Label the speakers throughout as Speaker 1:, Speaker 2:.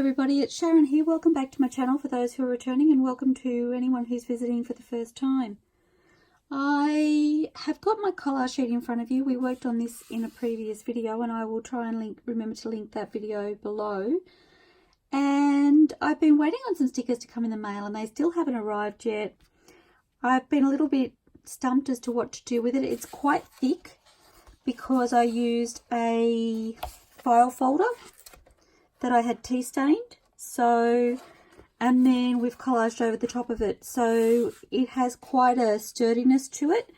Speaker 1: everybody, it's Sharon here. Welcome back to my channel for those who are returning, and welcome to anyone who's visiting for the first time. I have got my collage sheet in front of you. We worked on this in a previous video and I will try and remember to link that video below. And I've been waiting on some stickers to come in the mail and they still haven't arrived yet. I've been a little bit stumped as to what to do with it. It's quite thick because I used a file folder that I had tea stained, and then we've collaged over the top of it, so it has quite a sturdiness to it,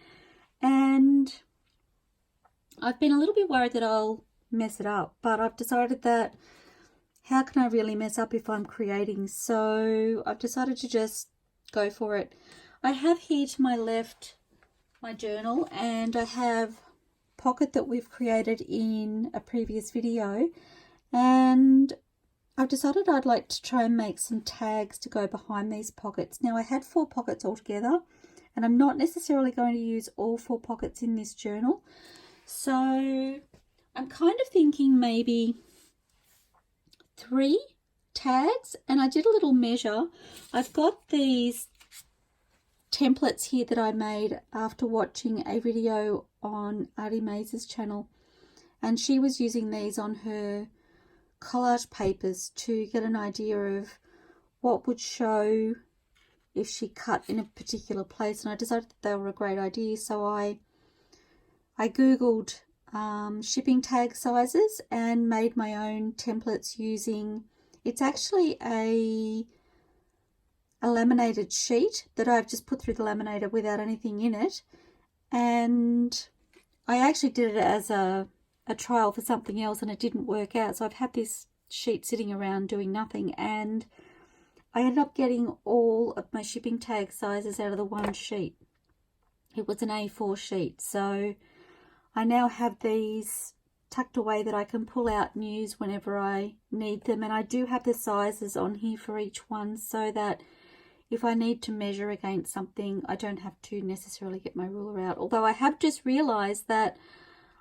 Speaker 1: and I've been a little bit worried that I'll mess it up, but I've decided that how can I really mess up if I'm creating, so I've decided to just go for it. I have here to my left my journal, and I have pocket that we've created in a previous video, and I've decided I'd like to try and make some tags to go behind these pockets. Now I had 4 pockets altogether and I'm not necessarily going to use all 4 pockets in this journal. So I'm kind of thinking maybe 3 tags, and I did a little measure. I've got these templates here that I made after watching a video on ARTYmaze's channel, and she was using these on her collage papers to get an idea of what would show if she cut in a particular place, and I decided that they were a great idea. So I googled shipping tag sizes and made my own templates using, it's actually a laminated sheet that I've just put through the laminator without anything in it, and I actually did it as a trial for something else and it didn't work out, so I've had this sheet sitting around doing nothing, and I ended up getting all of my shipping tag sizes out of the one sheet. It was an A4 sheet, so I now have these tucked away that I can pull out and use whenever I need them, and I do have the sizes on here for each one so that if I need to measure against something I don't have to necessarily get my ruler out. Although I have just realized that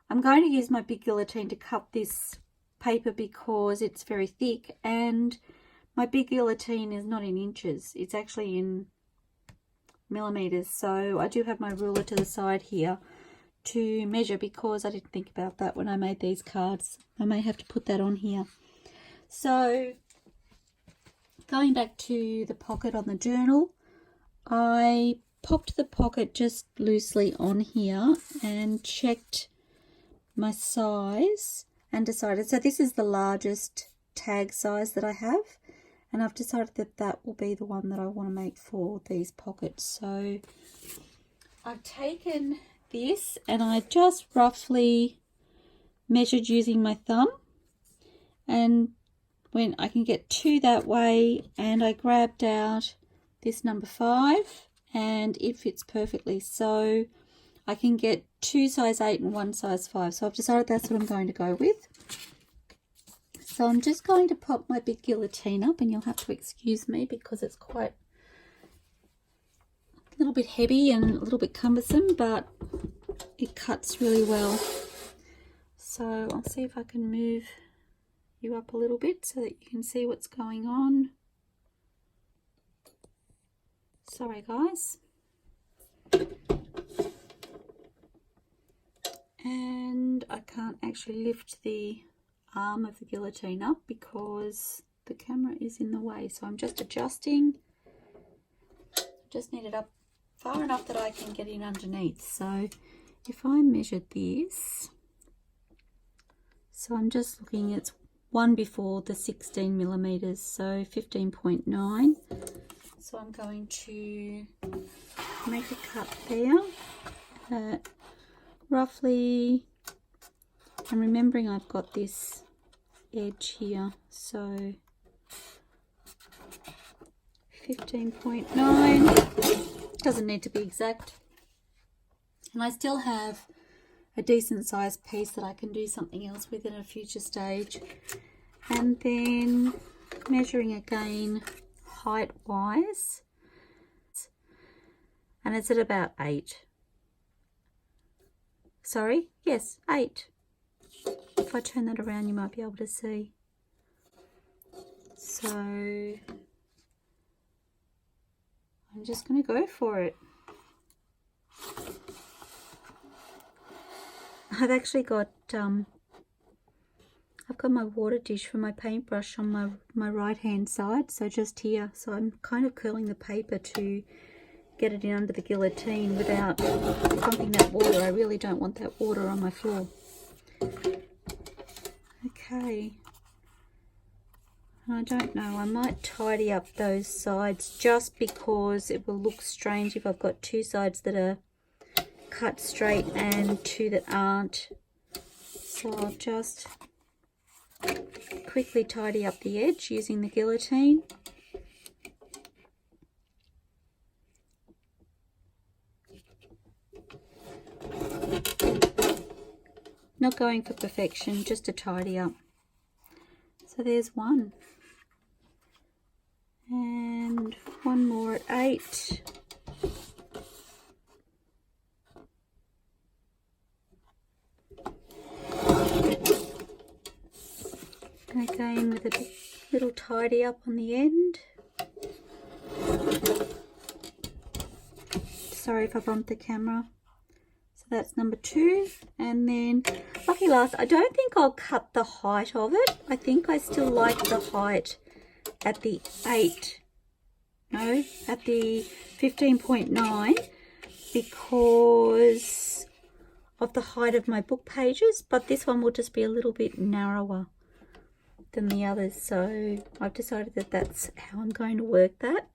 Speaker 1: I'm going to use my big guillotine to cut this paper because it's very thick, and my big guillotine is not in inches, it's actually in millimeters. So I do have my ruler to the side here to measure because I didn't think about that when I made these cards. I may have to put that on here. So going back to the pocket on the journal, I popped the pocket just loosely on here and checked my size and decided, so this is the largest tag size that I have, and I've decided that that will be the one that I want to make for these pockets. So I've taken this and I just roughly measured using my thumb, and when I can get 2 that way, and I grabbed out this number 5 and it fits perfectly, so I can get 2 size 8 and 1 size 5. So I've decided that's what I'm going to go with. So I'm just going to pop my big guillotine up, and you'll have to excuse me because it's quite a little bit heavy and a little bit cumbersome, but it cuts really well. So I'll see if I can move you up a little bit so that you can see what's going on. Sorry guys. And I can't actually lift the arm of the guillotine up because the camera is in the way, so I'm just adjusting. Just need it up far enough that I can get in underneath. So if I measured this, so I'm just looking, it's one before the 16 millimeters, so 15.9. So I'm going to make a cut there at roughly, I'm remembering I've got this edge here, so 15.9, doesn't need to be exact, and I still have a decent sized piece that I can do something else with in a future stage. And then measuring again height wise, and it's at about 8. Sorry, yes, 8. If I turn that around you might be able to see. So I'm just going to go for it. I've actually got I've got my water dish for my paintbrush on my right hand side, so just here. So I'm kind of curling the paper to get it in under the guillotine without pumping that water. I really don't want that water on my floor. Okay. I don't know, I might tidy up those sides just because it will look strange if I've got two sides that are cut straight and two that aren't. So I'll just quickly tidy up the edge using the guillotine. Not going for perfection, just to tidy up. So there's one. And one more at 8. Again with a little tidy up on the end. Sorry if I bumped the camera. So that's number 2. And then lucky last, I don't think I'll cut the height of it. I think I still like the height at the 8. No, at the 15.9 because of the height of my book pages, but this one will just be a little bit narrower than the others, so I've decided that that's how I'm going to work that.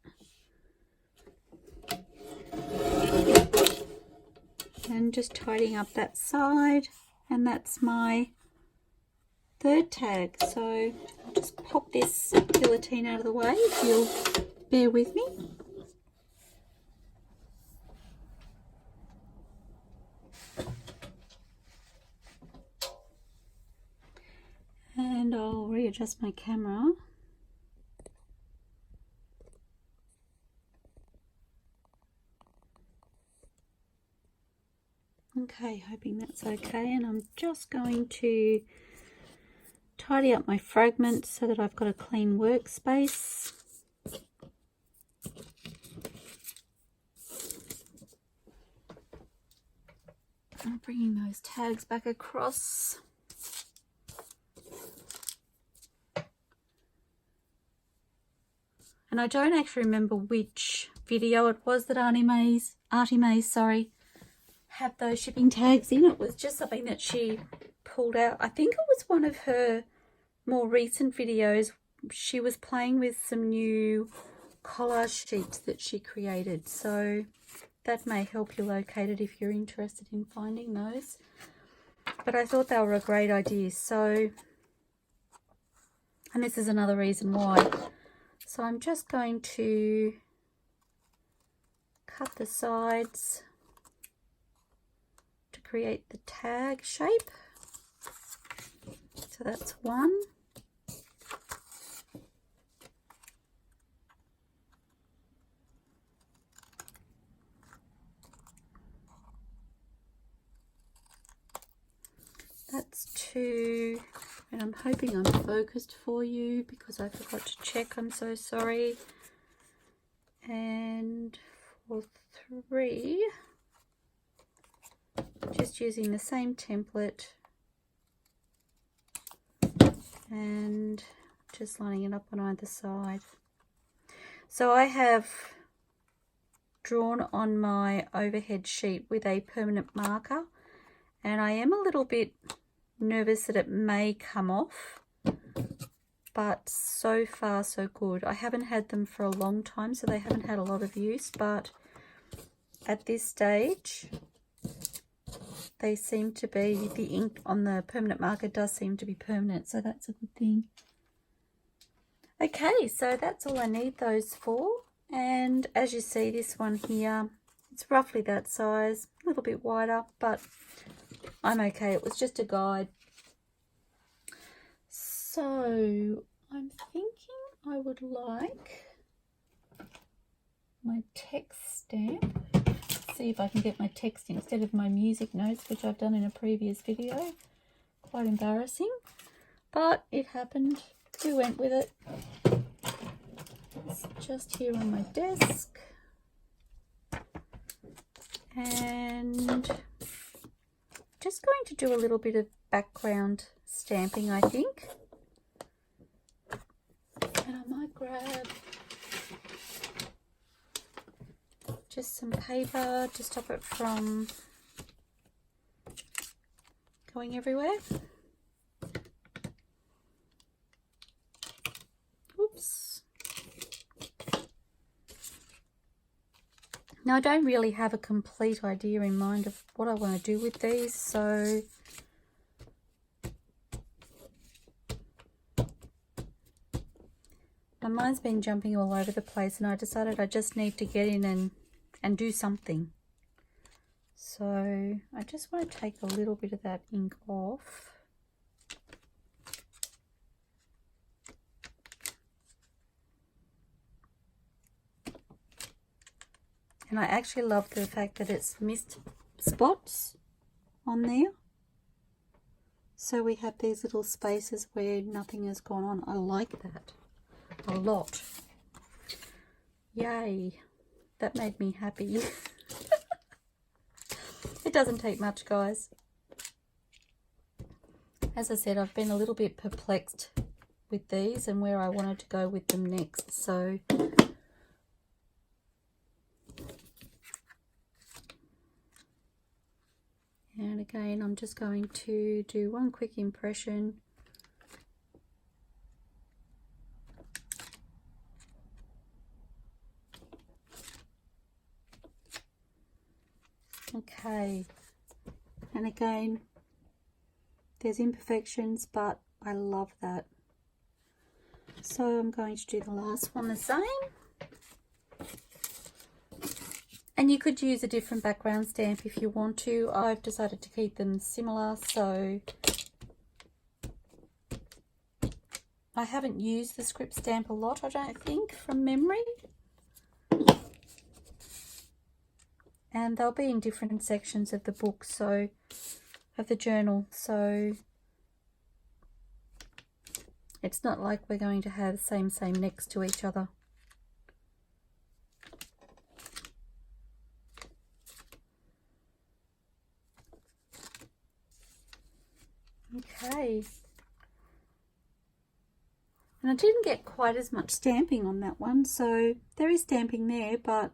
Speaker 1: And just tidying up that side, and that's my 3rd tag. So I'll just pop this guillotine out of the way if you'll bear with me. And I'll readjust my camera. Okay, hoping that's okay. And I'm just going to tidy up my fragments so that I've got a clean workspace. I'm bringing those tags back across. And I don't actually remember which video it was that ARTYmaze, had those shipping tags in. It was just something that she pulled out. I think it was one of her more recent videos. She was playing with some new collage sheets that she created. So that may help you locate it if you're interested in finding those. But I thought they were a great idea. So, and this is another reason why. So I'm just going to cut the sides to create the tag shape. So that's one. That's 2. And I'm hoping I'm focused for you because I forgot to check. I'm so sorry. And for 3, just using the same template and just lining it up on either side. So I have drawn on my overhead sheet with a permanent marker, and I am a little bit nervous that it may come off, but so far so good. I haven't had them for a long time, so they haven't had a lot of use, but at this stage they seem to be, the ink on the permanent marker does seem to be permanent, so that's a good thing. Okay, so that's all I need those for. And as you see, this one here, it's roughly that size, a little bit wider, but I'm okay. It was just a guide. So I'm thinking I would like my text stamp. Let's see if I can get my text instead of my music notes, which I've done in a previous video. Quite embarrassing, but it happened. We went with it. just here on my desk. And just going to do a little bit of background stamping, I think. And I might grab just some paper to stop it from going everywhere. Oops. Now I don't really have a complete idea in mind of what I want to do with these, so my mind's been jumping all over the place, and I decided I just need to get in and do something. So I just want to take a little bit of that ink off. And I actually love the fact that it's missed spots on there. So we have these little spaces where nothing has gone on. I like that a lot. Yay. That made me happy. It doesn't take much, guys. As I said, I've been a little bit perplexed with these and where I wanted to go with them next. So and again, I'm just going to do one quick impression. Okay, and again, there's imperfections, but I love that. So I'm going to do the last one the same. And you could use a different background stamp if you want to. I've decided to keep them similar, so I haven't used the script stamp a lot, I don't think, from memory. And they'll be in different sections of the book, so of the journal, so it's not like we're going to have same next to each other. Okay. And I didn't get quite as much stamping on that one, so there is stamping there, but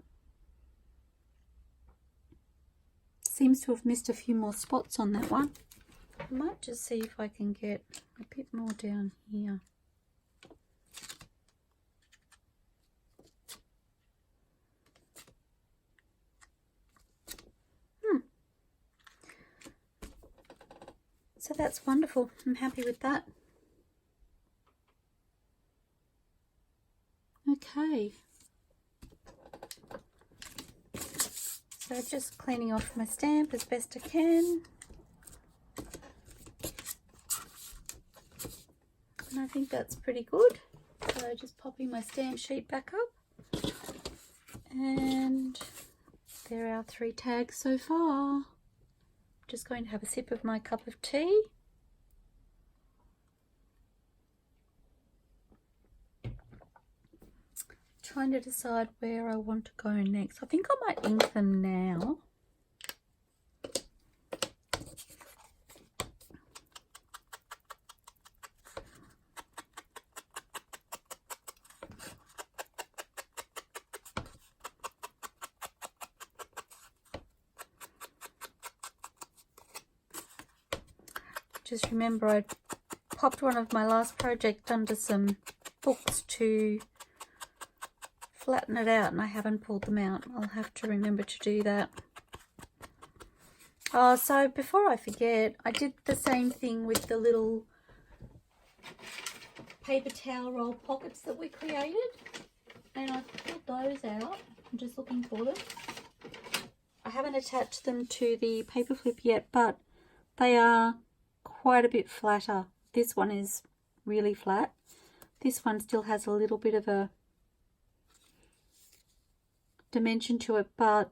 Speaker 1: seems to have missed a few more spots on that one. I might just see if I can get a bit more down here. So that's wonderful. I'm happy with that. Okay. So just cleaning off my stamp as best I can. And I think that's pretty good. So just popping my stamp sheet back up. And there are our 3 tags so far. Just going to have a sip of my cup of tea. Trying to decide where I want to go next. I think I might ink them now. Just remember I popped one of my last projects under some books to flatten it out, and I haven't pulled them out. I'll have to remember to do that. Oh, so before I forget, I did the same thing with the little paper towel roll pockets that we created, and I pulled those out. I'm just looking for them. I haven't attached them to the paper flip yet, but they are quite a bit flatter. This one is really flat. This one still has a little bit of a dimension to it, but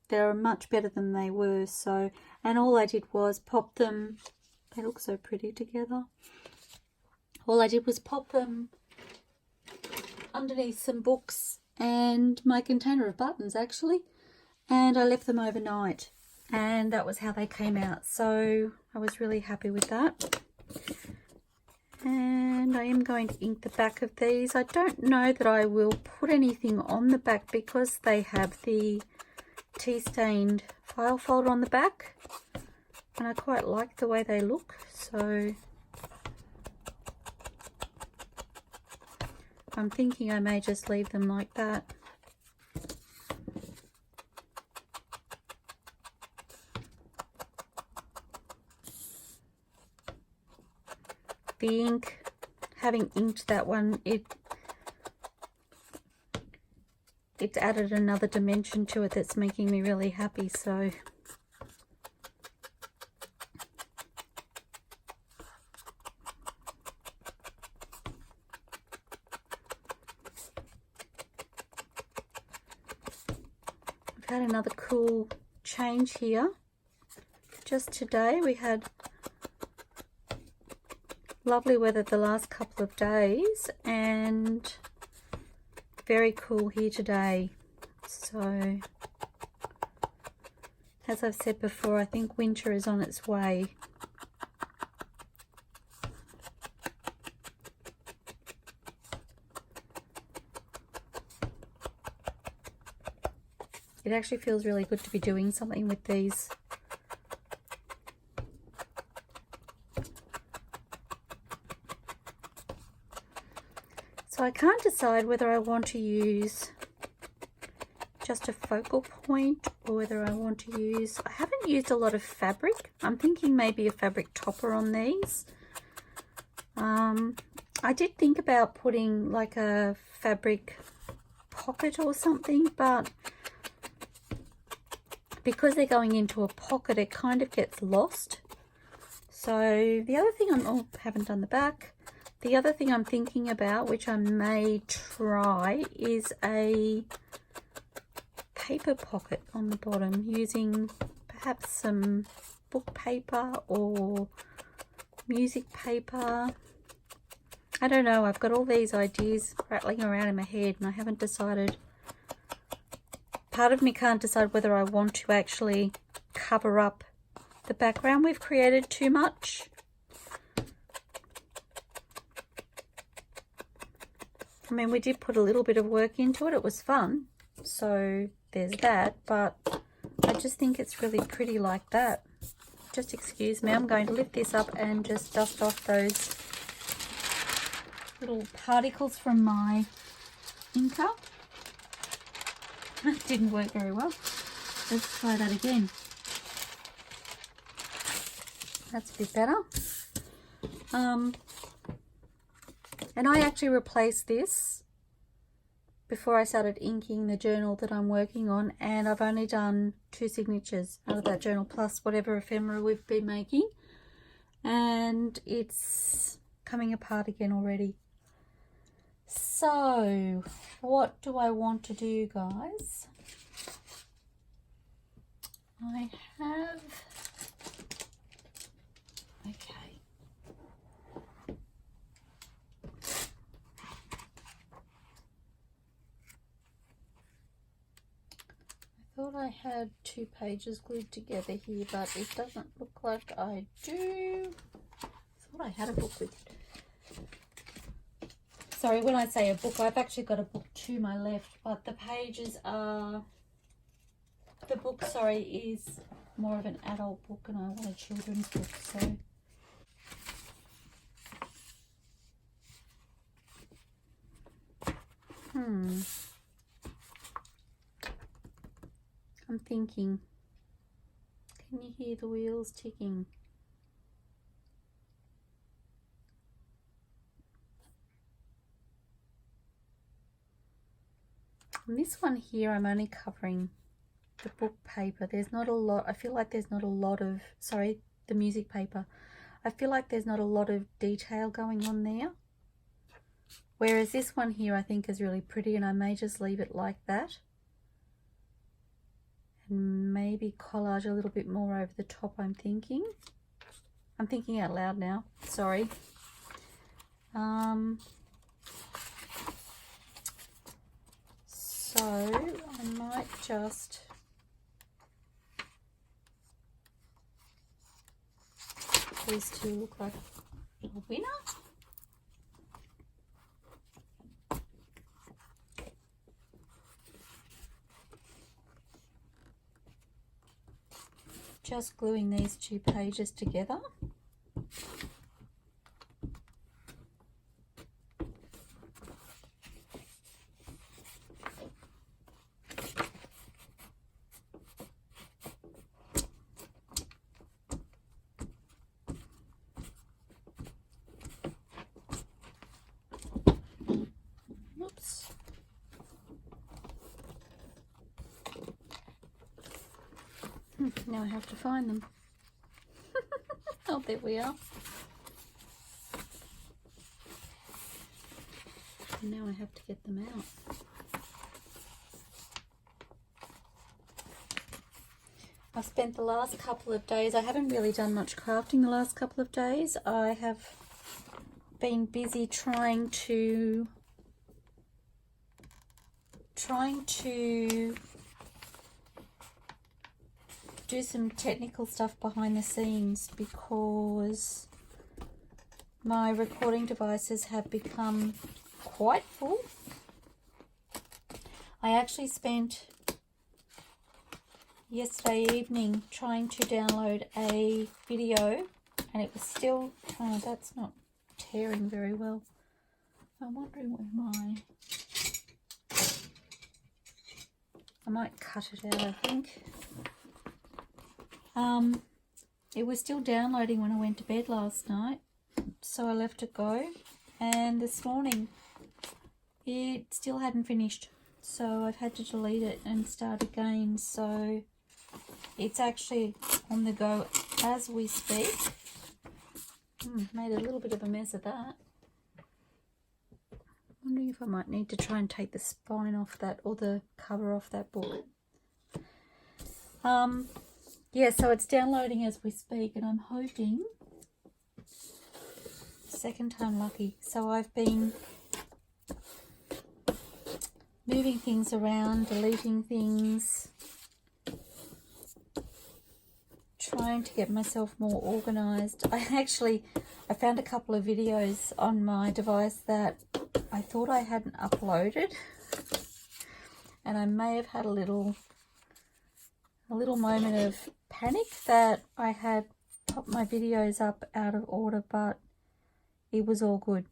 Speaker 1: they're much better than they were. So, and all I did was pop them. They look so pretty together. All I did was pop them underneath some books and my container of buttons actually, and I left them overnight, and that was how they came out. So I was really happy with that. And I am going to ink the back of these. I don't know that I will put anything on the back because they have the tea stained file folder on the back, and I quite like the way they look, so I'm thinking I may just leave them like that. The ink, having inked that one, it's added another dimension to it that's making me really happy. So I've had another cool change here. Just today we had lovely weather the last couple of days, and very cool here today. So as I've said before, I think winter is on its way. It actually feels really good to be doing something with these. So I can't decide whether I want to use just a focal point or whether I want to use, I haven't used a lot of fabric. I'm thinking maybe a fabric topper on these. I did think about putting like a fabric pocket or something, but because they're going into a pocket, it kind of gets lost. So the other thing haven't done the back. The other thing I'm thinking about, which I may try, is a paper pocket on the bottom using perhaps some book paper or music paper. I don't know, I've got all these ideas rattling around in my head and I haven't decided. Part of me can't decide whether I want to actually cover up the background we've created too much. I mean, we did put a little bit of work into it. It was fun. So there's that. But I just think it's really pretty like that. Just excuse me. I'm going to lift this up and just dust off those little particles from my inker. That didn't work very well. Let's try that again. That's a bit better. And I actually replaced this before I started inking the journal that I'm working on, and I've only done 2 signatures out of that journal plus whatever ephemera we've been making, and it's coming apart again already. So what do I want to do, guys? I have, okay. I thought I had 2 pages glued together here, but it doesn't look like I do. I thought I had a book with it. Sorry, when I say a book, I've actually got a book to my left, but the pages are, the book, sorry, is more of an adult book and I want a children's book, so. I'm thinking, can you hear the wheels ticking? On this one here, I'm only covering the book paper. There's not a lot, I feel like there's not a lot of, sorry, the music paper. I feel like there's not a lot of detail going on there. Whereas this one here I think is really pretty, and I may just leave it like that. And maybe collage a little bit more over the top, I'm thinking. I'm thinking out loud now, sorry. So I might just these two look like a winner. Just gluing these two pages together. Oops. Now I have to find them. Oh, there we are. And now I have to get them out. I've spent the last couple of days, I haven't really done much crafting the last couple of days. I have been busy trying to do some technical stuff behind the scenes because my recording devices have become quite full. I actually spent yesterday evening trying to download a video and it was still, oh, that's not tearing very well. I'm wondering where I might cut it out, I think. It was still downloading when I went to bed last night, so I left it go, and this morning it still hadn't finished, so I've had to delete it and start again. So it's actually on the go as we speak. Made a little bit of a mess of that. Wondering if I might need to try and take the spine off that, or the cover off that book. Yeah, so it's downloading as we speak, and I'm hoping second time lucky. So I've been moving things around, deleting things, trying to get myself more organized. I found a couple of videos on my device that I thought I hadn't uploaded, and I may have had a little moment of panic that I had popped my videos up out of order, but it was all good.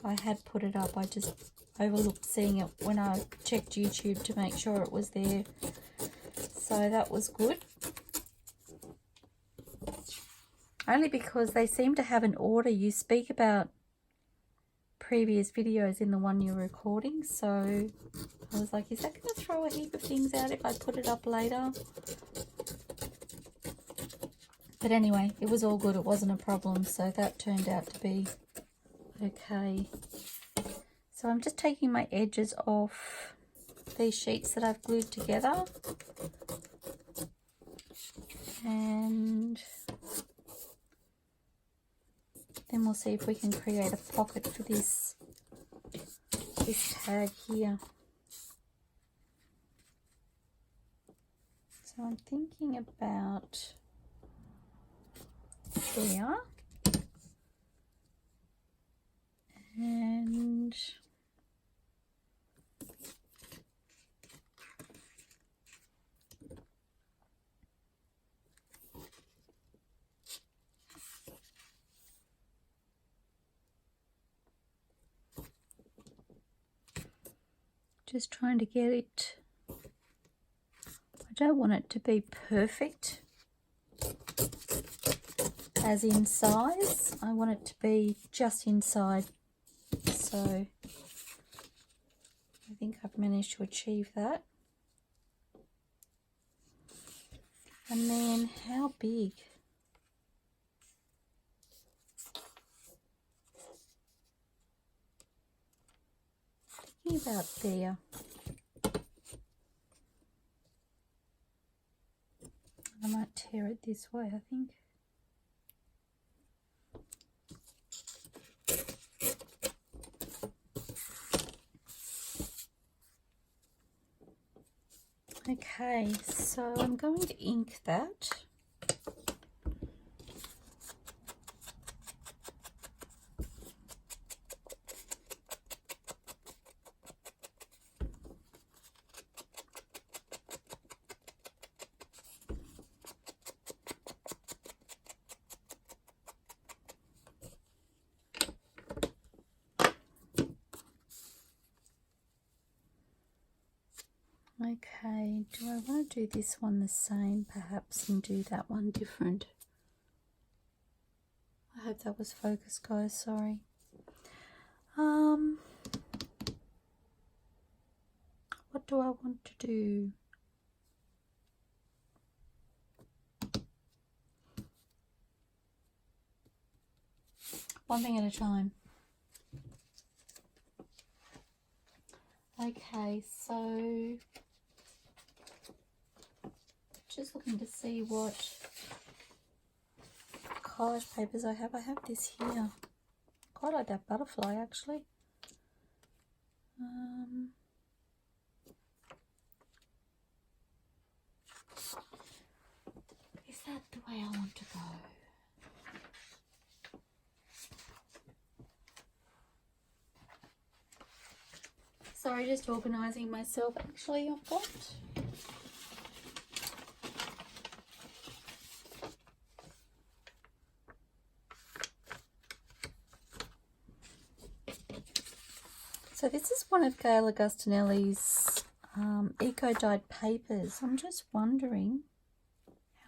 Speaker 1: I had put it up, I just overlooked seeing it when I checked YouTube to make sure it was there, so that was good. Only because they seem to have an order. You speak about previous videos in the one you're recording, so I was like, is that going to throw a heap of things out if I put it up later? But anyway, it was all good. It wasn't a problem, so that turned out to be okay. So I'm just taking my edges off these sheets that I've glued together, and then we'll see if we can create a pocket for this tag here. So I'm thinking about there, and just trying to get it. I don't want it to be perfect as in size. I want it to be just inside. So I think I've managed to achieve that. And then how big? Thinking about there. I might tear it this way, I think. Okay, so I'm going to ink that. Okay, do I want to do this one the same perhaps and do that one different? I hope that was focused, guys, sorry. What do I want to do? One thing at a time. Okay, so just looking to see what collage papers I have. I have this here. Quite like that butterfly actually. Is that the way I want to go? Sorry, just organising myself. Actually, I've got so this is one of Gayle Agostinelli's eco-dyed papers. I'm just wondering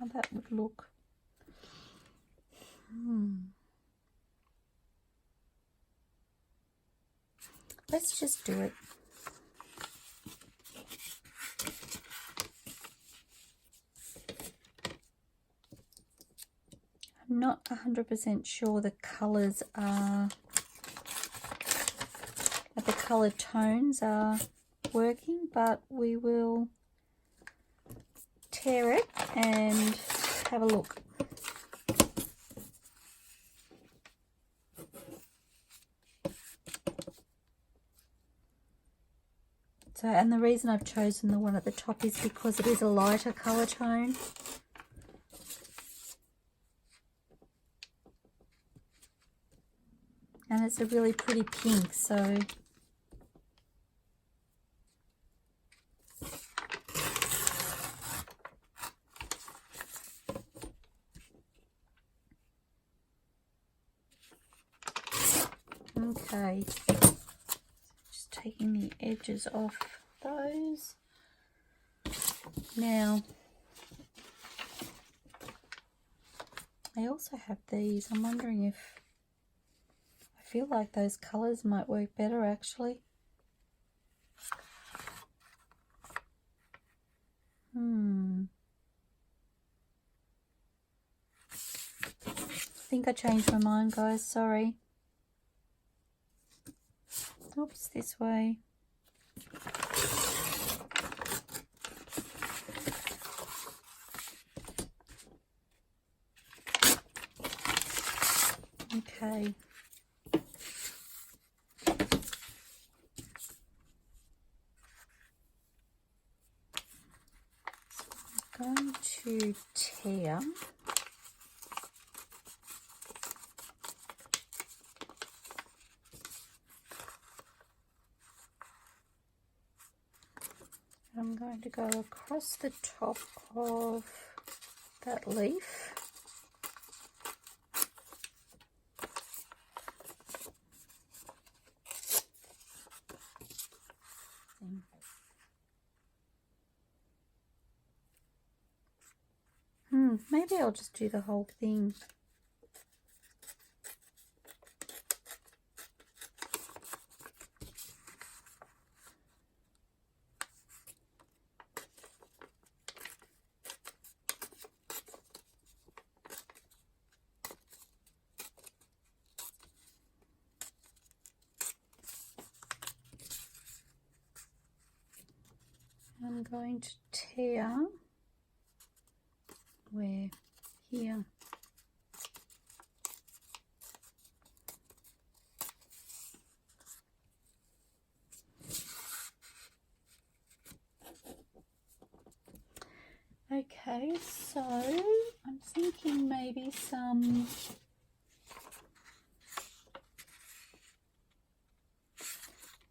Speaker 1: how that would look. Let's just do it. I'm not 100% sure the colours are, the colour tones are working, but we will tear it and have a look. So, and the reason I've chosen the one at the top is because it is a lighter colour tone. And it's a really pretty pink, so okay, just taking the edges off those. Now, I also have these. I'm wondering if, I feel like those colours might work better actually. I think I changed my mind, guys, sorry. Oops, this way. Okay. I'm going to tear. I'm going to go across the top of that leaf. Maybe I'll just do the whole thing. I'm going to tear where here. Okay, so I'm thinking maybe some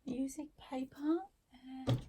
Speaker 1: music paper and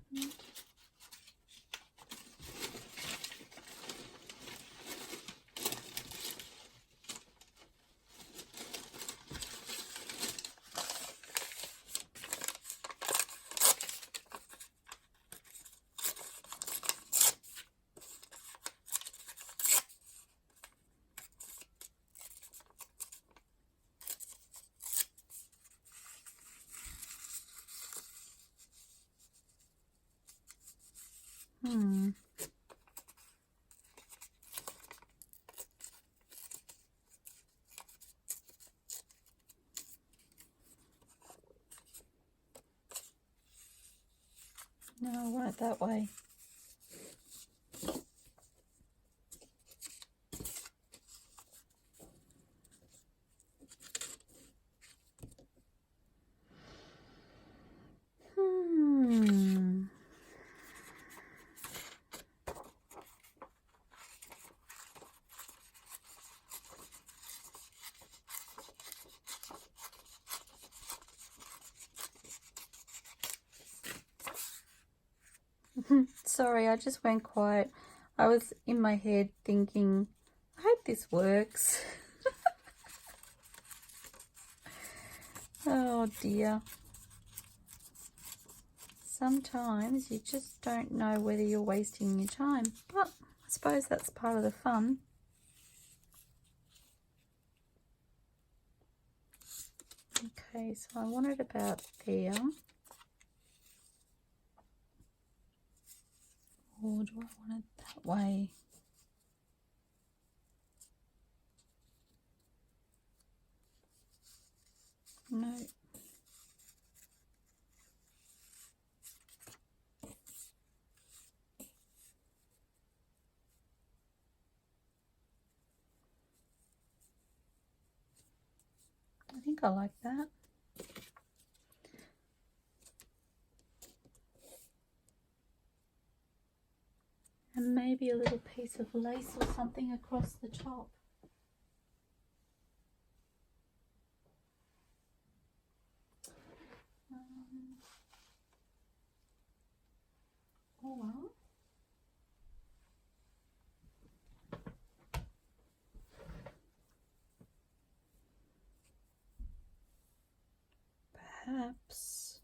Speaker 1: no, I want it that way. Sorry, I just went quiet. I was in my head thinking, I hope this works. Oh dear. Sometimes you just don't know whether you're wasting your time, but I suppose that's part of the fun. Okay, so I want it about there. Or do I want it that way? No. I think I like that. And maybe a little piece of lace or something across the top. Oh well. Perhaps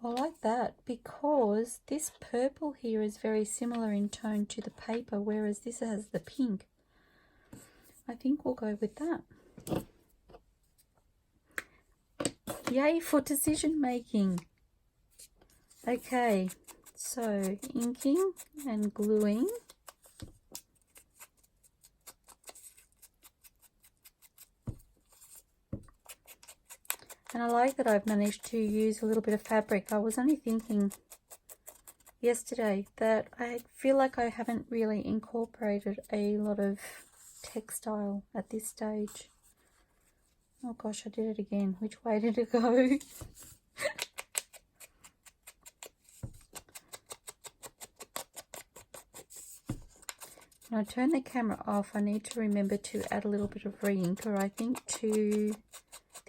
Speaker 1: I like that because this purple here is very similar in tone to the paper, whereas this has the pink. I think we'll go with that. Yay for decision making. Okay, so inking and gluing. And I like that I've managed to use a little bit of fabric. I was only thinking yesterday that I feel like I haven't really incorporated a lot of textile at this stage. Oh gosh, I did it again. Which way did it go? When I turn the camera off, I need to remember to add a little bit of re-inker, I think, to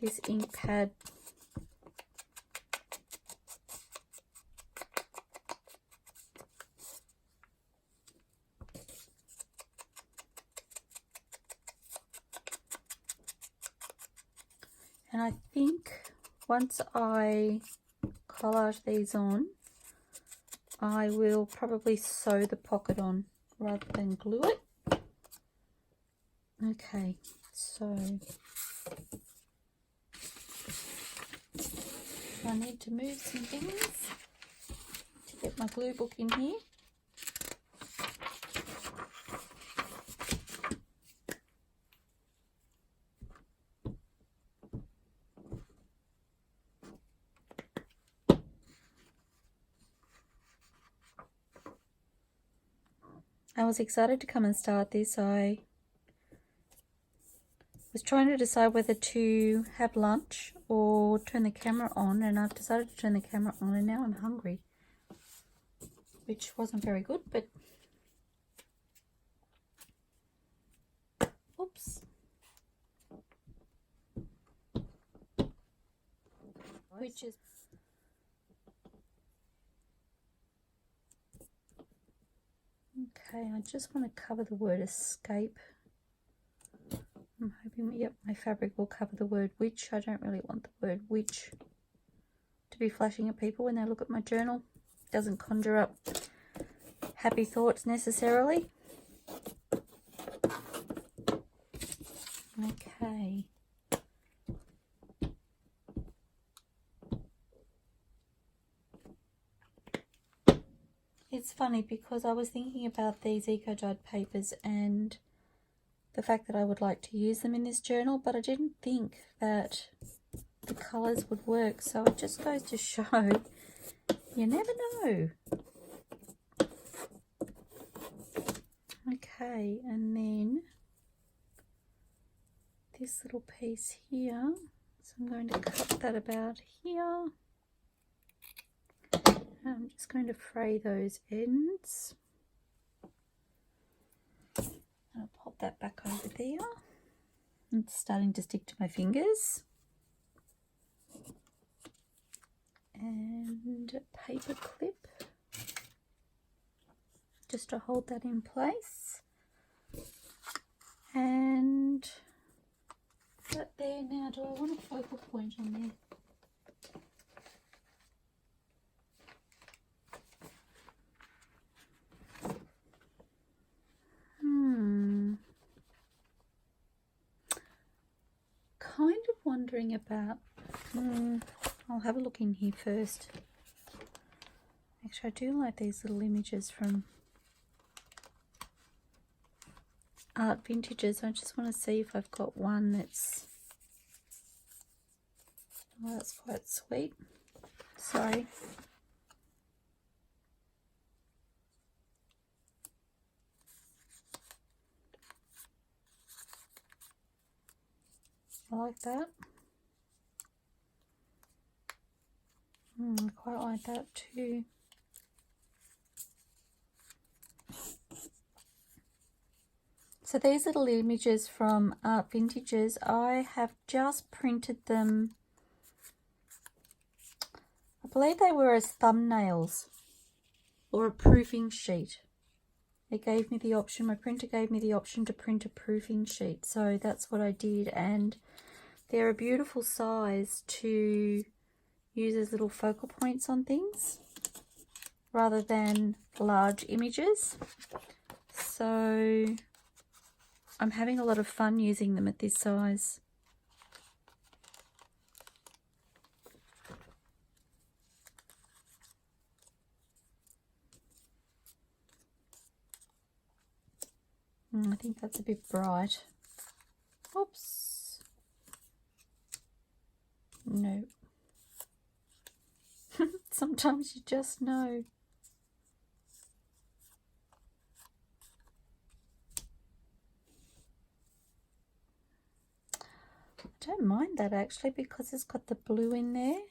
Speaker 1: this ink pad. And I think once I collage these on, I will probably sew the pocket on rather than glue it. Okay, so I need to move some things to get my glue book in here. I was excited to come and start this. I was trying to decide whether to have lunch or turn the camera on, and I've decided to turn the camera on, and now I'm hungry, which wasn't very good, but oops. Which is okay. I just want to cover the word escape. I'm hoping, yep, my fabric will cover the word witch. I don't really want the word witch to be flashing at people when they look at my journal. It doesn't conjure up happy thoughts necessarily. Okay. It's funny because I was thinking about these eco-dyed papers and the fact that I would like to use them in this journal, but I didn't think that the colours would work, so it just goes to show you never know. Okay, and then this little piece here, so I'm going to cut that about here. And I'm just going to fray those ends. I'll pop that back over there. It's starting to stick to my fingers. And a paper clip just to hold that in place. And that there now. Do I want a focal point on there? Kind of wondering about, I'll have a look in here first. Actually, I do like these little images from ArtVintages. I just want to see if I've got one that's, oh, that's quite sweet. Sorry. I like that. I quite like that too. So these little images from ArtVintages, I have just printed them. I believe they were as thumbnails or a proofing sheet. It gave me the option, my printer gave me the option to print a proofing sheet. So that's what I did, and they're a beautiful size to use as little focal points on things rather than large images. So I'm having a lot of fun using them at this size. I think that's a bit bright. Oops. No. Sometimes you just know. I don't mind that actually because it's got the blue in there.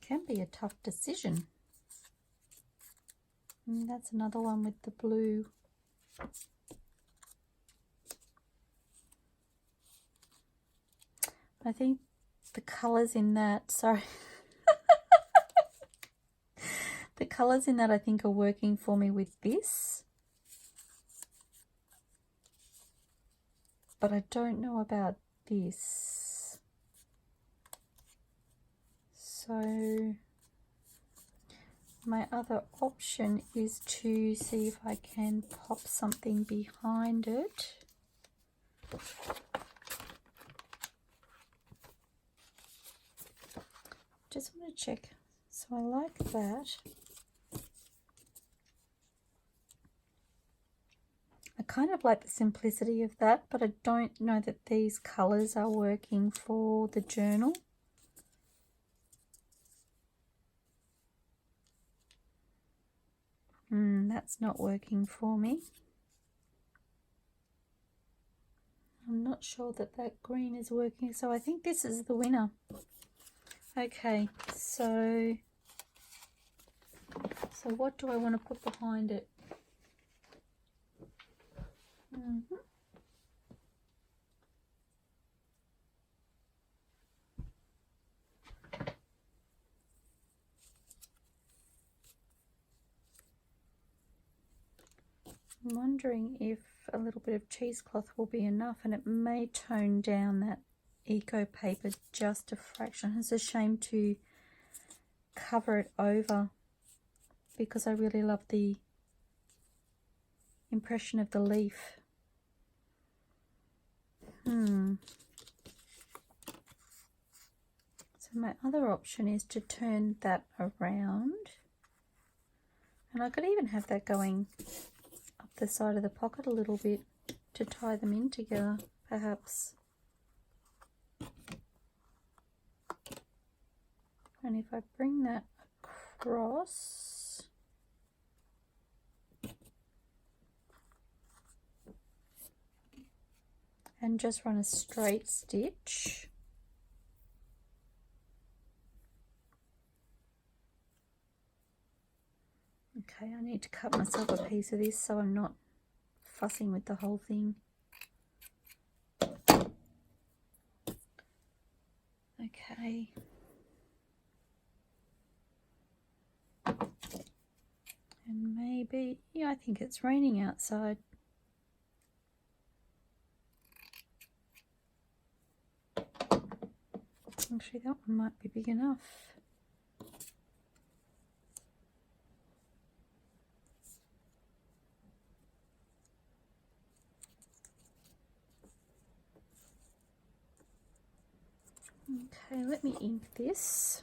Speaker 1: Can be a tough decision. And that's another one with the blue. I think the colours in that, sorry. The colours in that I think are working for me with this. But I don't know about this. So my other option is to see if I can pop something behind it. Just want to check. So I like that. I kind of like the simplicity of that, but I don't know that these colours are working for the journal. That's not working for me. I'm not sure that that green is working, so I think this is the winner. Okay, so what do I want to put behind it? I'm wondering if a little bit of cheesecloth will be enough, and it may tone down that eco paper just a fraction. It's a shame to cover it over because I really love the impression of the leaf. So my other option is to turn that around, and I could even have that going up the side of the pocket a little bit to tie them in together, perhaps. And if I bring that across, and just run a straight stitch, okay, I need to cut myself a piece of this so I'm not fussing with the whole thing. Okay. And maybe, yeah, I think it's raining outside. Actually, that one might be big enough. Okay, let me ink this.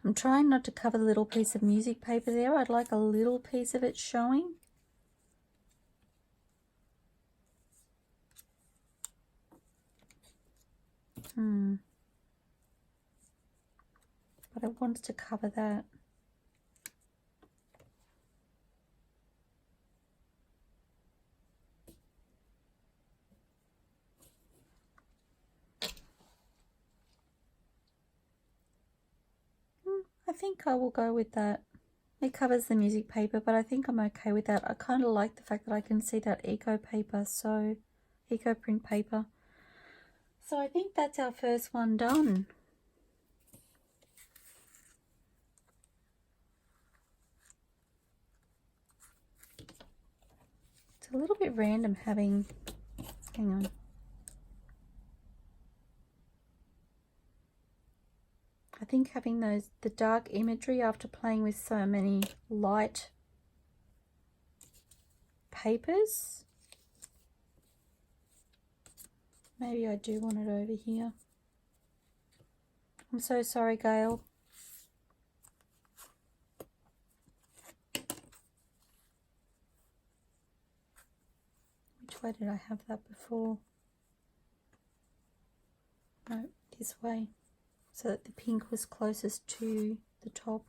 Speaker 1: I'm trying not to cover the little piece of music paper there. I'd like a little piece of it showing. But I wanted to cover that. I think I will go with that. It covers the music paper, but I think I'm okay with that. I kind of like the fact that I can see that eco paper, so eco print paper. So I think that's our first one done. It's a little bit random having, hang on. I think having the dark imagery after playing with so many light papers. Maybe I do want it over here. I'm so sorry, Gayle. Which way did I have that before? No, this way. So that the pink was closest to the top.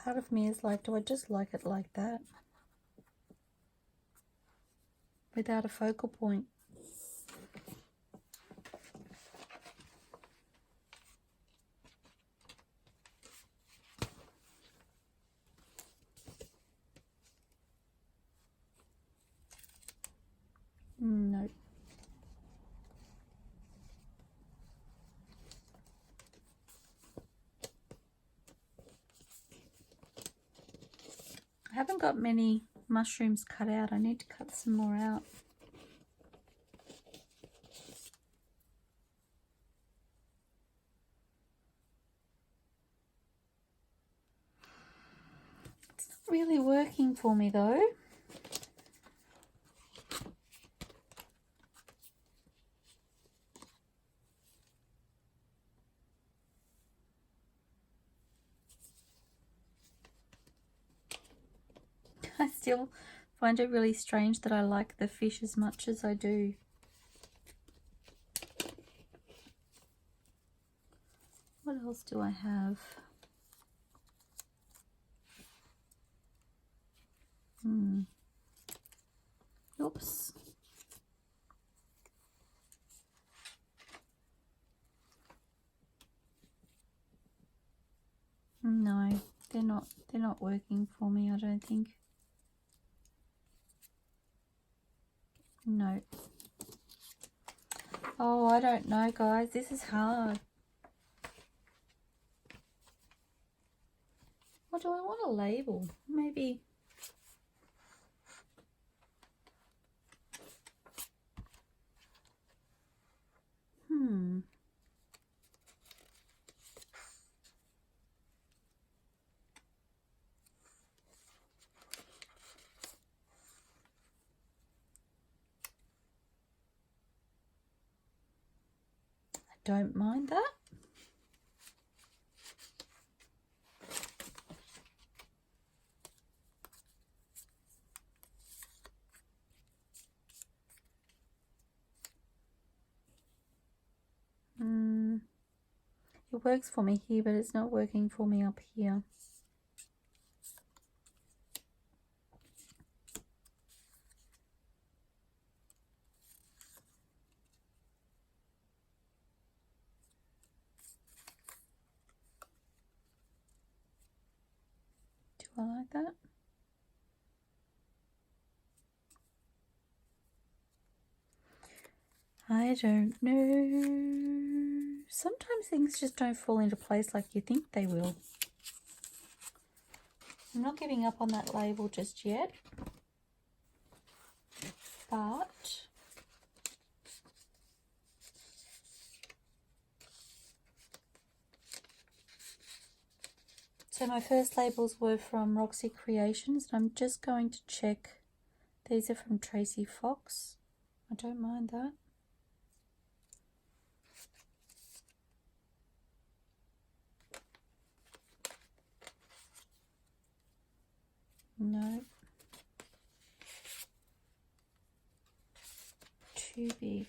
Speaker 1: Part of me is like, do I just like it like that? Without a focal point. No. I haven't got many mushrooms cut out. I need to cut some more out. really working for me though. I still find it really strange that I like the fish as much as I do. What else do I have? Oops. No, they're not working for me, I don't think. No. Oh, I don't know, guys. This is hard. What do I want to label? Maybe. I don't mind that. It works for me here, but it's not working for me up here. Do I like that? I don't know. Sometimes things just don't fall into place like you think they will. I'm not giving up on that label just yet, but so my first labels were from Roxy Creations, and I'm just going to check. These are from Tracie Fox. I don't mind that. No. Too big.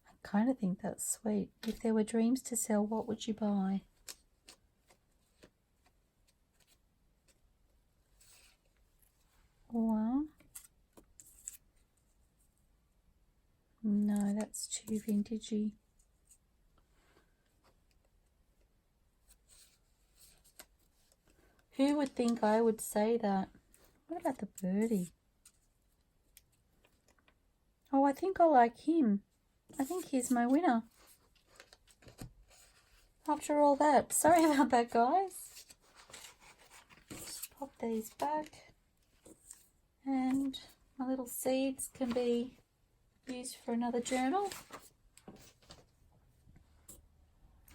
Speaker 1: I kind of think that's sweet. If there were dreams to sell, what would you buy? Wow. No, that's too vintagey. Who would think I would say that? What about the birdie? Oh, I think I like him. I think he's my winner. After all that. Sorry about that, guys. Just pop these back. And my little seeds can be used for another journal.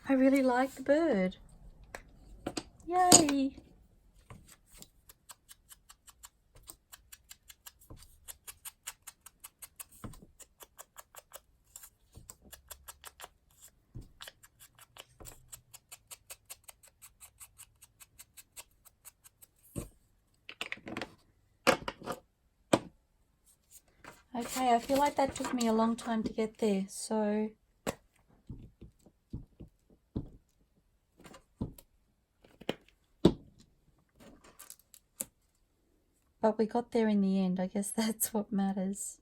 Speaker 1: I really like the bird. Yay! Okay, I feel like that took me a long time to get there, so but we got there in the end. I guess that's what matters.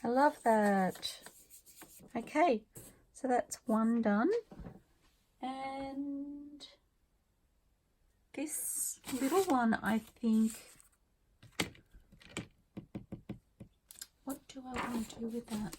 Speaker 1: I love that. Okay, so that's one done. And this little one, I think, do I want to do with that?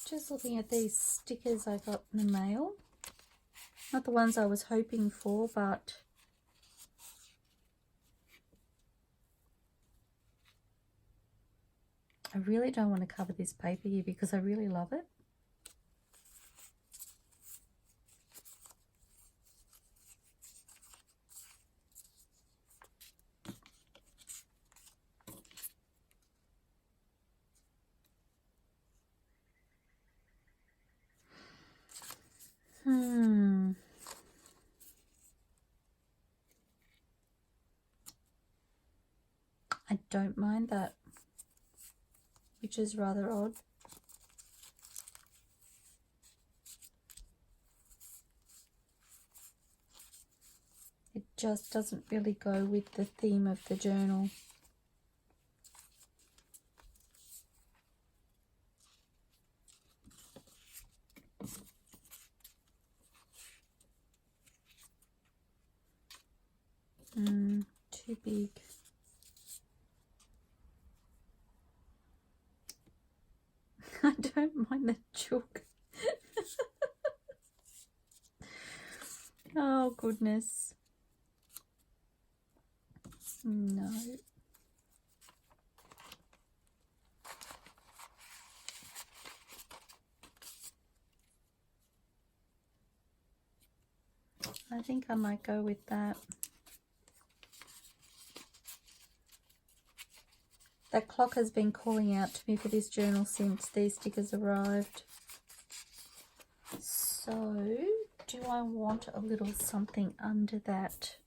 Speaker 1: Just looking at these stickers I got in the mail. Not the ones I was hoping for, but I really don't want to cover this paper here because I really love it. I don't mind that, which is rather odd. It just doesn't really go with the theme of the journal. Too big. I don't mind the chook. Oh goodness. No. I think I might go with that. That clock has been calling out to me for this journal since these stickers arrived. So, do I want a little something under that?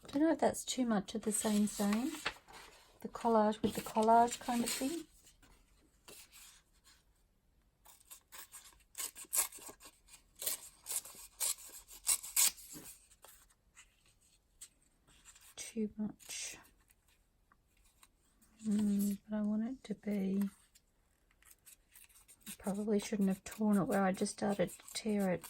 Speaker 1: I don't know if that's too much of the same. The collage with the collage kind of thing. Too much. But I want it to be... Probably shouldn't have torn it where I just started to tear it.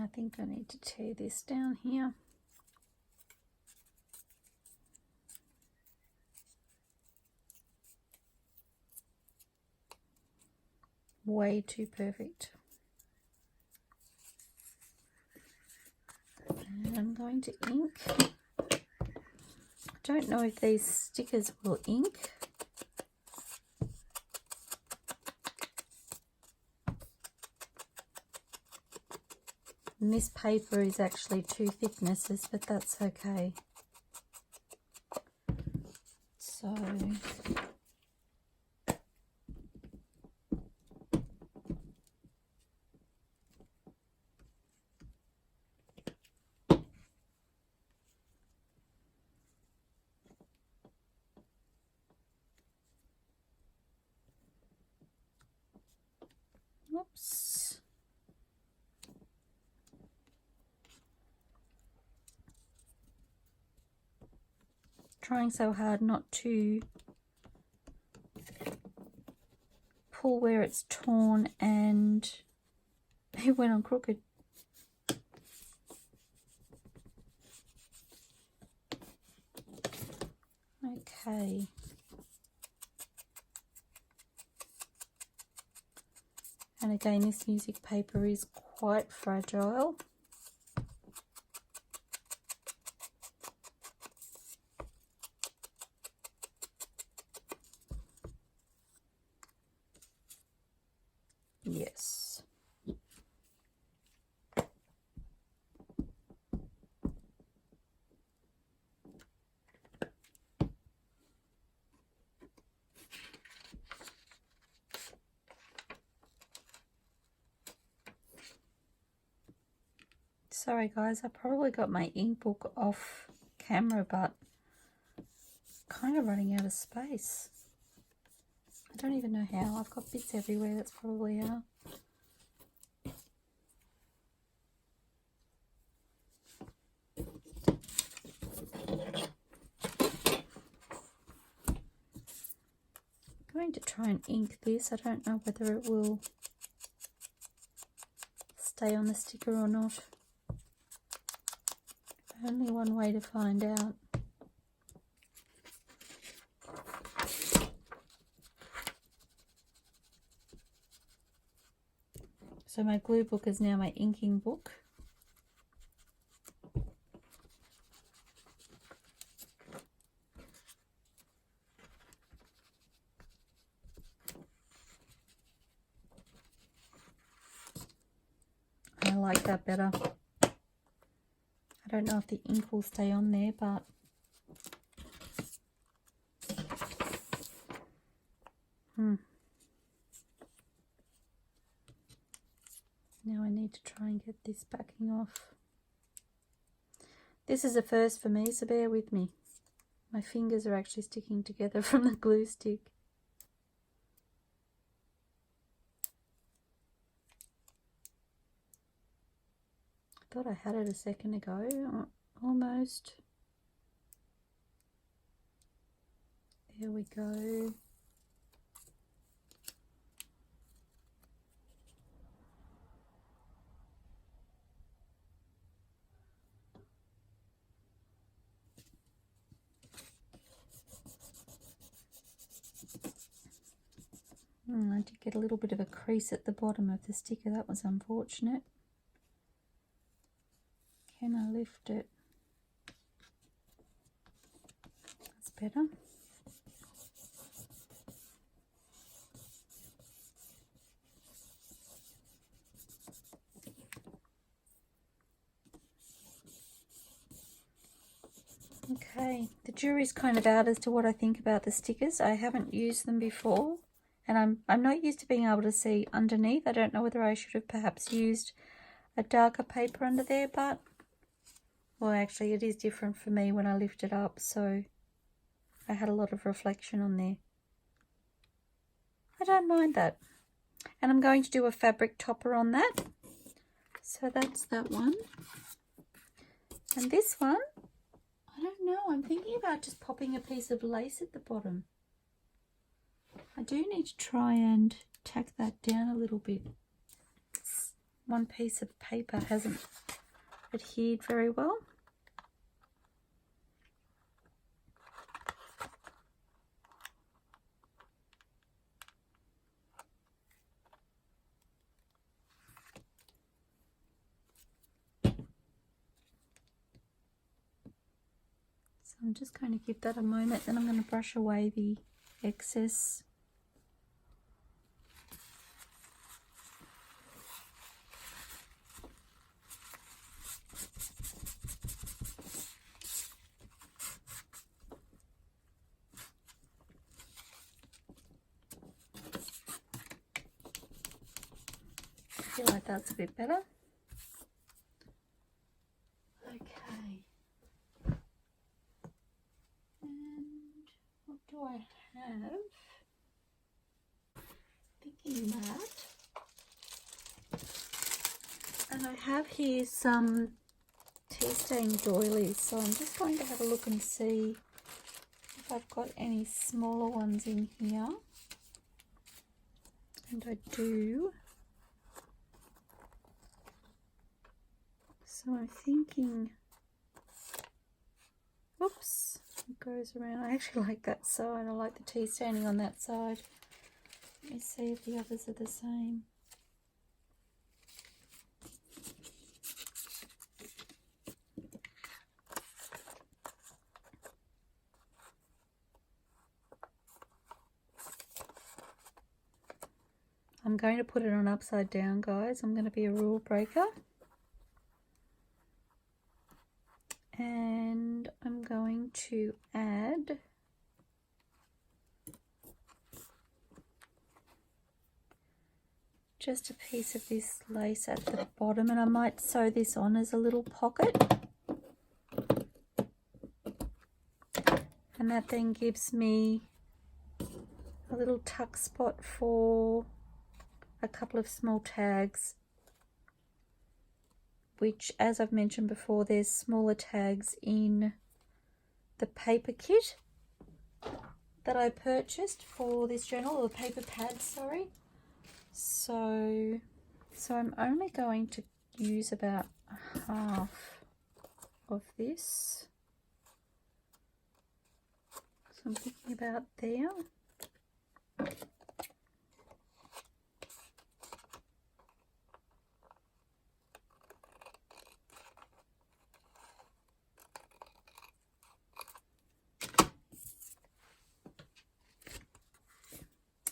Speaker 1: I think I need to tear this down here. Way too perfect. And I'm going to ink. I don't know if these stickers will ink. And this paper is actually two thicknesses, but that's okay. So trying so hard not to pull where it's torn and it went on crooked. Okay. And again, this music paper is quite fragile. Yes. Sorry guys, I probably got my ink book off camera, but kind of running out of space. I don't even know how. I've got bits everywhere. That's probably how. I'm going to try and ink this. I don't know whether it will stay on the sticker or not. Only one way to find out. So my glue book is now my inking book. I like that better. I don't know if the ink will stay on there, but now I need to try and get this backing off. This is a first for me, so bear with me. My fingers are actually sticking together from the glue stick. I thought I had it a second ago, almost. There we go. I did get a little bit of a crease at the bottom of the sticker. That was unfortunate. Can I lift it? That's better. Okay, the jury's kind of out as to what I think about the stickers. I haven't used them before, and I'm not used to being able to see underneath. I don't know whether I should have perhaps used a darker paper under there, but well, actually it is different for me when I lift it up, so I had a lot of reflection on there. I don't mind that. And I'm going to do a fabric topper on that. So that's that one. And this one, I don't know, I'm thinking about just popping a piece of lace at the bottom. I do need to try and tack that down a little bit. One piece of paper hasn't adhered very well. So I'm just going to give that a moment, then I'm going to brush away the excess. I feel like that's a bit better. Okay. And what do I have? Thinking that. And I have here some tea stain doilies, so I'm just going to have a look and see if I've got any smaller ones in here, and I do. So I'm thinking, oops, it goes around. I actually like that side. I like the tea standing on that side. Let me see if the others are the same. I'm going to put it on upside down, guys. I'm going to be a rule breaker. And I'm going to add just a piece of this lace at the bottom, and I might sew this on as a little pocket. And that then gives me a little tuck spot for a couple of small tags, which, as I've mentioned before, there's smaller tags in the paper kit that I purchased for this journal, or the paper pads, sorry. So I'm only going to use about half of this. So I'm thinking about there.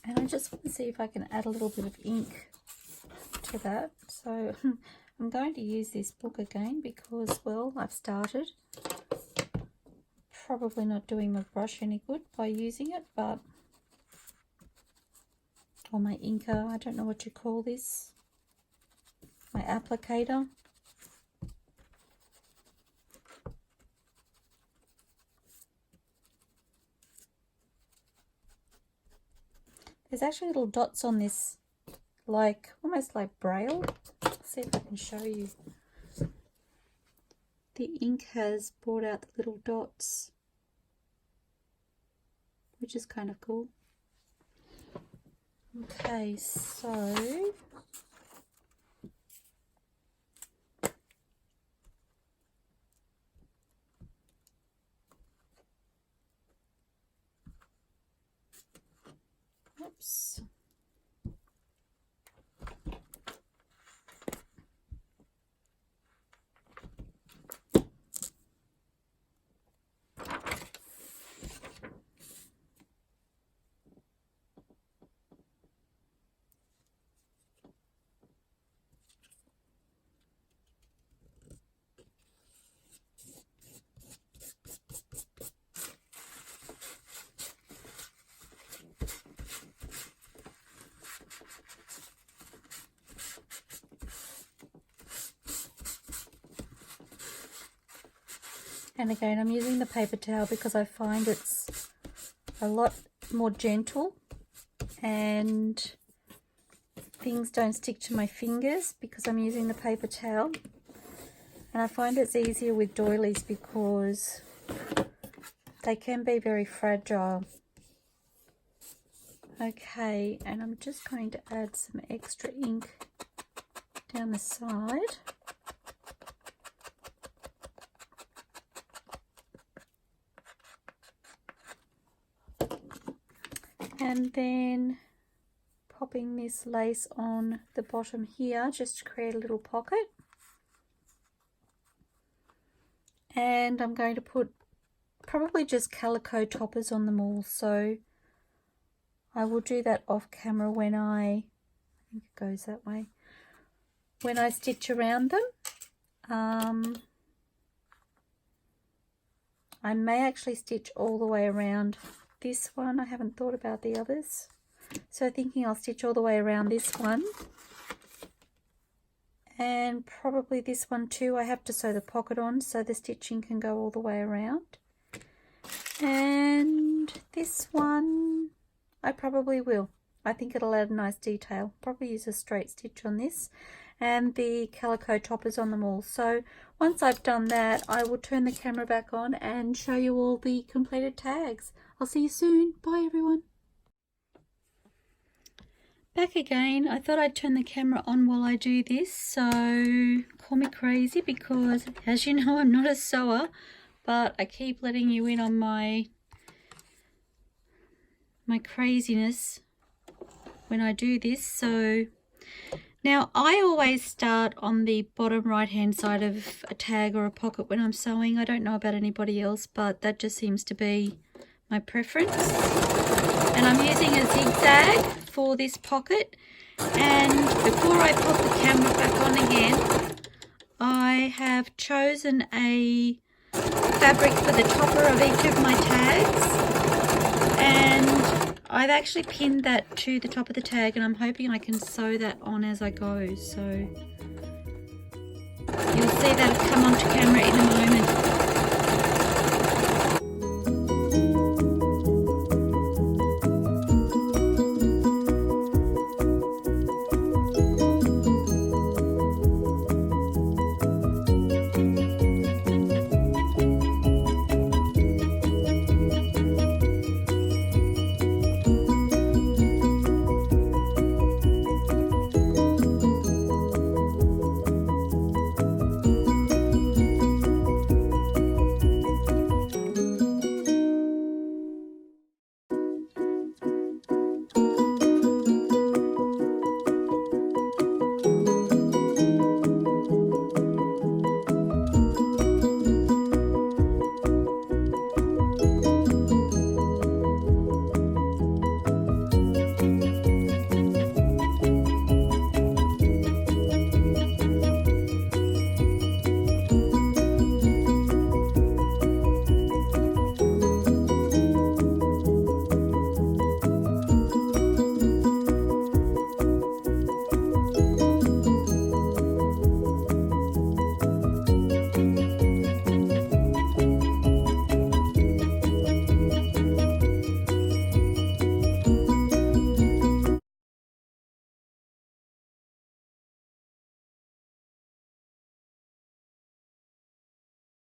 Speaker 1: And I just want to see if I can add a little bit of ink to that. So I'm going to use this book again because, well, I've started. Probably not doing my brush any good by using it, but, or my inker, I don't know what you call this, my applicator. There's actually little dots on this, like almost like braille. Let's see if I can show you. The ink has brought out the little dots, which is kind of cool. Okay, so oops. And again, I'm using the paper towel because I find it's a lot more gentle and things don't stick to my fingers because I'm using the paper towel. And I find it's easier with doilies because they can be very fragile. Okay, and I'm just going to add some extra ink down the side. And then popping this lace on the bottom here just to create a little pocket. And I'm going to put probably just calico toppers on them all, so I will do that off camera when I think it goes that way, when I stitch around them. I may actually stitch all the way around this one. I haven't thought about the others, so thinking I'll stitch all the way around this one, and probably this one too. I have to sew the pocket on so the stitching can go all the way around. And this one I probably will. I think it'll add a nice detail. Probably use a straight stitch on this, and the calico toppers on them all. So once I've done that, I will turn the camera back on and show you all the completed tags. I'll see you soon. Bye everyone. Back again. I thought I'd turn the camera on while I do this, so call me crazy because, as you know, I'm not a sewer, but I keep letting you in on my craziness when I do this. So now I always start on the bottom right hand side of a tag or a pocket when I'm sewing. I don't know about anybody else, but that just seems to be my preference. And I'm using a zigzag for this pocket, and before I put the camera back on again, I have chosen a fabric for the topper of each of my tags, and I've actually pinned that to the top of the tag, and I'm hoping I can sew that on as I go. So you'll see that come onto camera in a moment.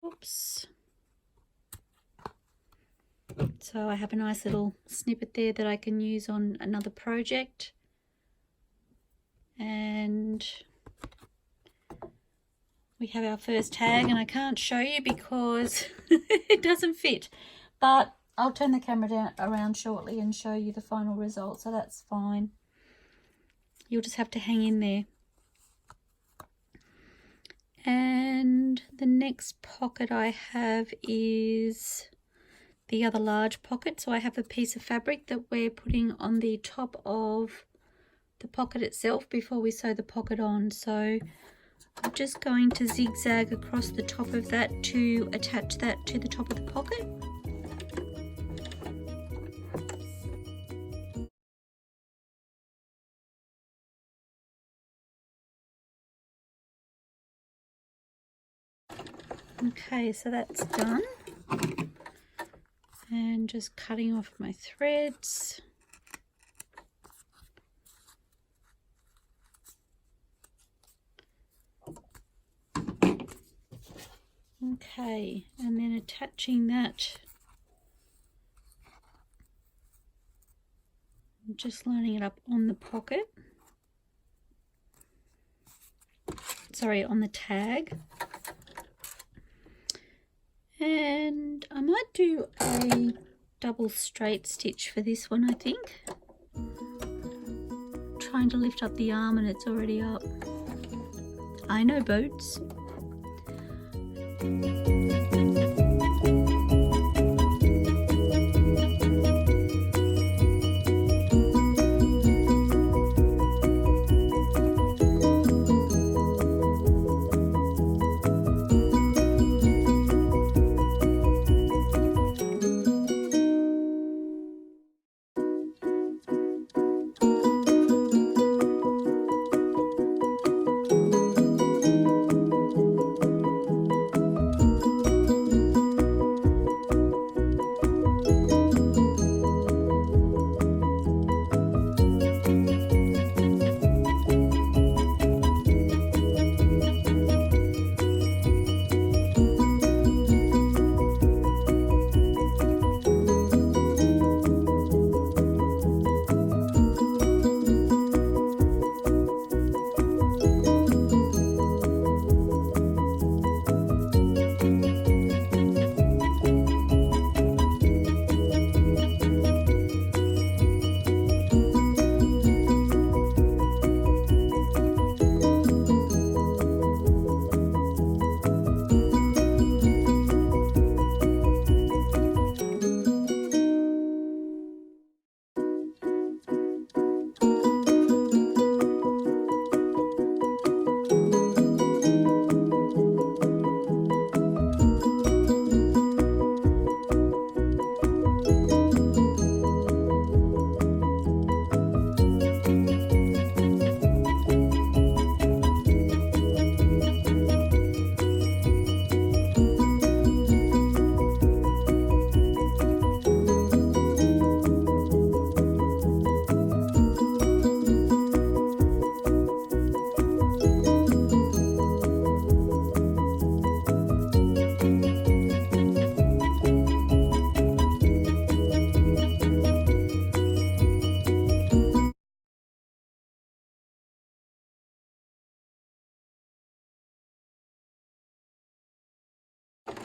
Speaker 1: Oops. So I have a nice little snippet there that I can use on another project, and we have our first tag, and I can't show you because it doesn't fit, but I'll turn the camera around shortly and show you the final result, so that's fine. You'll just have to hang in there. And the next pocket I have is the other large pocket. So I have a piece of fabric that we're putting on the top of the pocket itself before we sew the pocket on. So I'm just going to zigzag across the top of that to attach that to the top of the pocket. Okay, so that's done, and just cutting off my threads. Okay, and then attaching that, just lining it up on the pocket, sorry, on the tag. And I might do a double straight stitch for this one, I think. Trying to lift up the arm and it's already up. I know boats.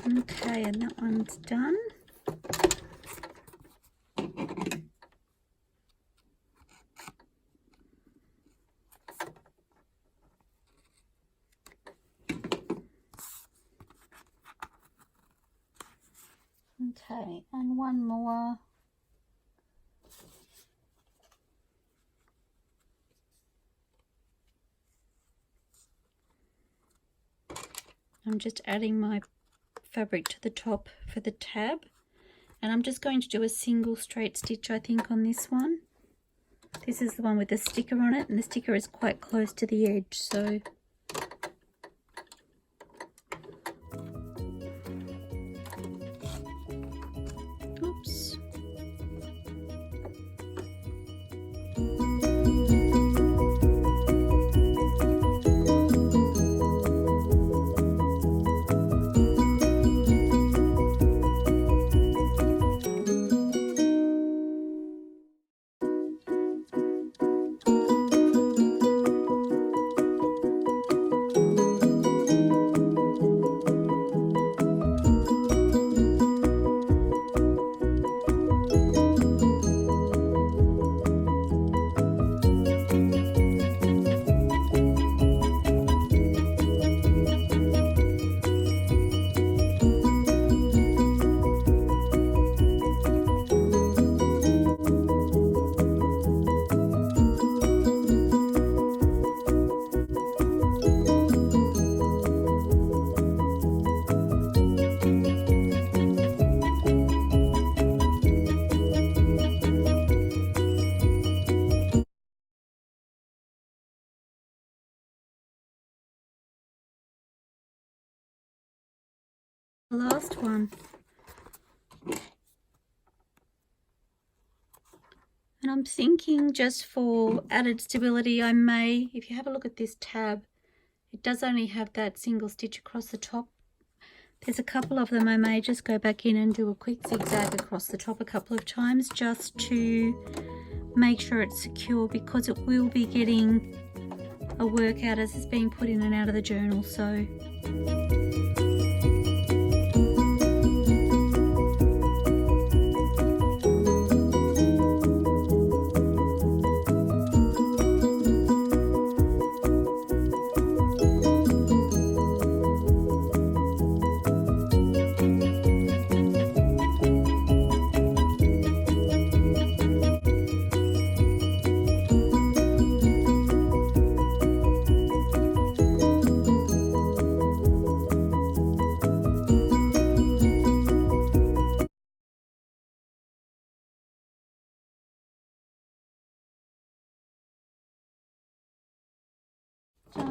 Speaker 1: Okay, and that one's done. Okay, and one more. I'm just adding my fabric to the top for the tab, and I'm just going to do a single straight stitch, I think, on this one. This is the one with the sticker on it, and the sticker is quite close to the edge, so oops. Last one. And I'm thinking, just for added stability, I may, if you have a look at this tab, it does only have that single stitch across the top. There's a couple of them. I may just go back in and do a quick zigzag across the top a couple of times just to make sure it's secure, because it will be getting a workout as it's being put in and out of the journal. So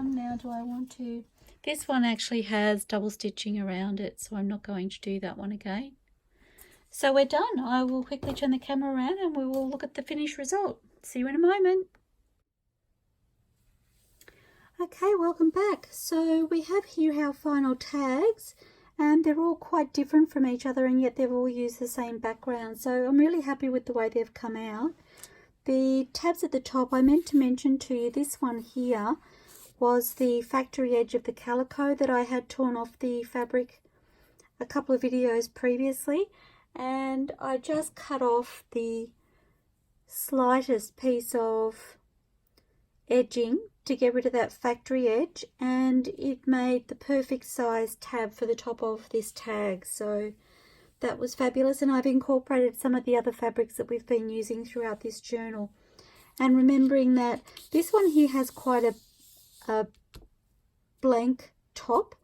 Speaker 1: now do I want to, this one actually has double stitching around it, so I'm not going to do that one again. So we're done. I will quickly turn the camera around and we will look at the finished result. See you in a moment. Okay, welcome back. So we have here our final tags, and they're all quite different from each other, and yet they've all used the same background. So I'm really happy with the way they've come out. The tabs at the top, I meant to mention to you, this one here was the factory edge of the calico that I had torn off the fabric a couple of videos previously, and I just cut off the slightest piece of edging to get rid of that factory edge, and it made the perfect size tab for the top of this tag. So that was fabulous, and I've incorporated some of the other fabrics that we've been using throughout this journal. And remembering that this one here has quite a blank top,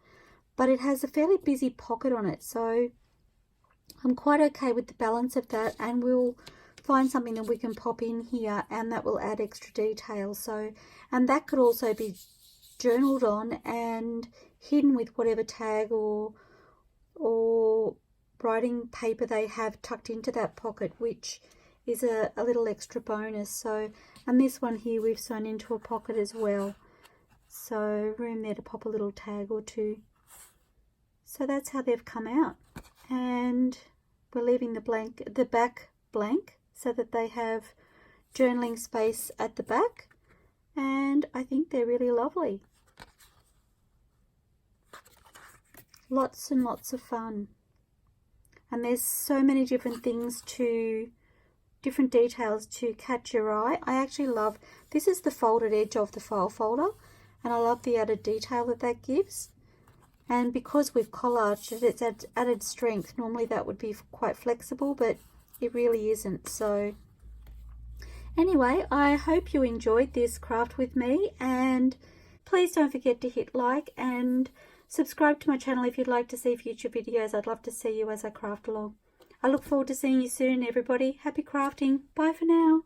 Speaker 1: but it has a fairly busy pocket on it, so I'm quite okay with the balance of that, and we'll find something that we can pop in here and that will add extra detail. So, and that could also be journaled on and hidden with whatever tag or writing paper they have tucked into that pocket, which is a little extra bonus. So, and this one here we've sewn into a pocket as well, so room there to pop a little tag or two. So that's how they've come out, and we're leaving the back blank so that they have journaling space at the back, and I think they're really lovely. lots and lots of fun. And there's so many different things different details to catch your eye. I actually love, this is the folded edge of the file folder, and I love the added detail that gives. And because we've collaged it, it's added strength. Normally that would be quite flexible, but it really isn't. So anyway, I hope you enjoyed this craft with me, and please don't forget to hit like and subscribe to my channel if you'd like to see future videos. I'd love to see you as I craft along. I look forward to seeing you soon, everybody. Happy crafting. Bye for now.